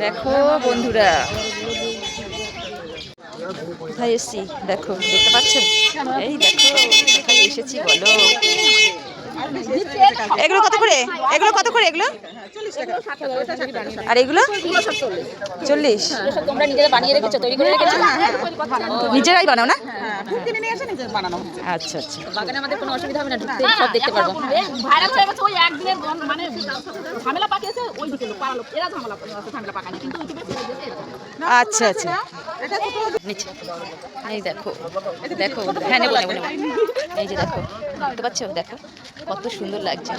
দেখো বন্ধুরা কোথায় এসছি, দেখো দেখতে পাচ্ছ? এই দেখো কোথায় এসেছি বলো। এগুলো কত করে? এগুলো কত করে? এগুলো আর এগুলো 40। তোমরা নিজেরা বানিয়ে রেখেছো, তৈরি করে রেখেছো? নিজেরাই বানাও না? আচ্ছা আচ্ছা, বাগানে আমাদের কোনো অসুবিধা হবে না, ঢুকতে সব দেখতে পারবো। ভাইরাল হয়ে গেছে ওই একদিনের মানে ঝামেলা পাকিয়েছে ওই দিকে লোক, পাড়া লোক এরা ঝামেলা পাকানি, কিন্তু ইউটিউবে ছেড়ে দিয়েছে। আচ্ছা আচ্ছা, নিচে এই দেখো দেখো, হ্যাঁ নেবো নেবো নেবো। এই যে দেখো দেখতে পাচ্ছ, দেখো কত সুন্দর লাগছে।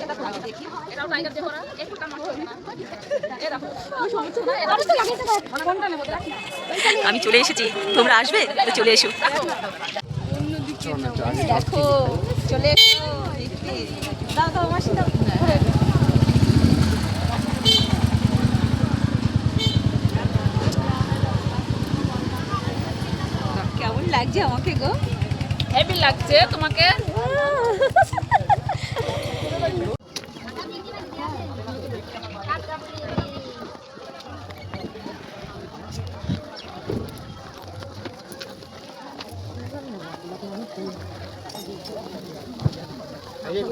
আমি চলে এসেছি, তোমরা আসবে তো চলে এসো। দেখো চলে এসো, দাও দাও মাসি দাও। কেমন লাগছে আমাকে গো? হেভি লাগছে তোমাকে?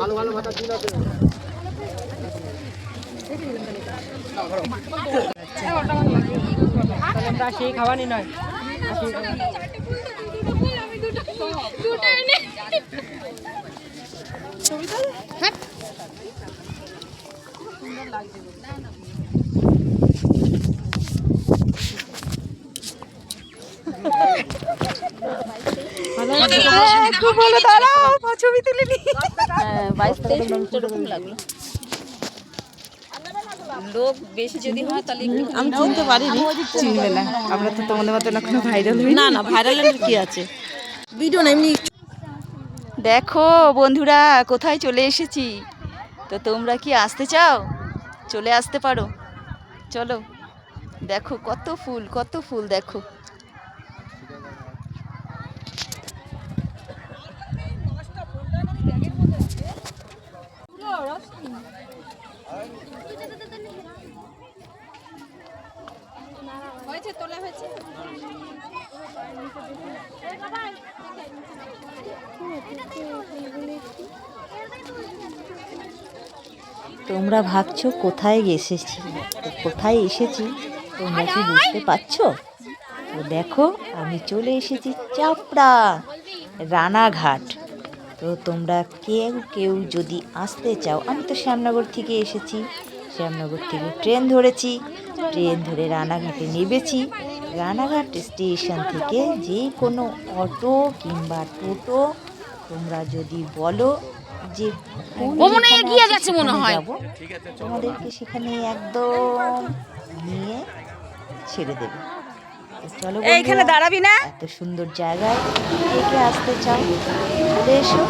ভালো ভালো মাথা দিন আছে। আমরা সেই খাওয়ানি নয়, খুব ভালো, দাঁড়াও ছবি তুলে নি। 22-23 মিনিট এরকম লাগলো। লোক বেশি যদি হয় তাহলে আমি চিনতে পারিনি। চিনবে না, আমরা তো তোমাদের মতো এখনো ভাইরাল হই না। না ভাইরালের কি আছে, ভিডিও না এমনি। দেখো বন্ধুরা কোথায় চলে এসেছি, তো তোমরা কি আসতে চাও? চলে আসতে পারো, চলো। দেখো কত ফুল, কত ফুল দেখো। তোমরা ভাবছো কোথায় এসেছি, কোথায় এসেছি তোমরা কি বুঝতে পারছো? তো দেখো আমি চলে এসেছি চাপড়া রানাঘাট। তো তোমরা কেউ কেউ যদি আসতে চাও, আমি তো শ্যামনগর থেকে এসেছি, শ্যামনগর থেকে ট্রেন ধরেছি, ট্রেন ধরে রানাঘাটে নেমেছি। রানাঘাট স্টেশন থেকে যে কোনো অটো কিংবা টোটো তোমরা যদি বলো যে এগিয়ে যাচ্ছে মনে হয়, তোমাদেরকে সেখানে একদম নিয়ে ছেড়ে দেবে। চলো এইখানে দাঁড়াবি না, এত সুন্দর জায়গায় কে কে আসতে চাও চলে এসো।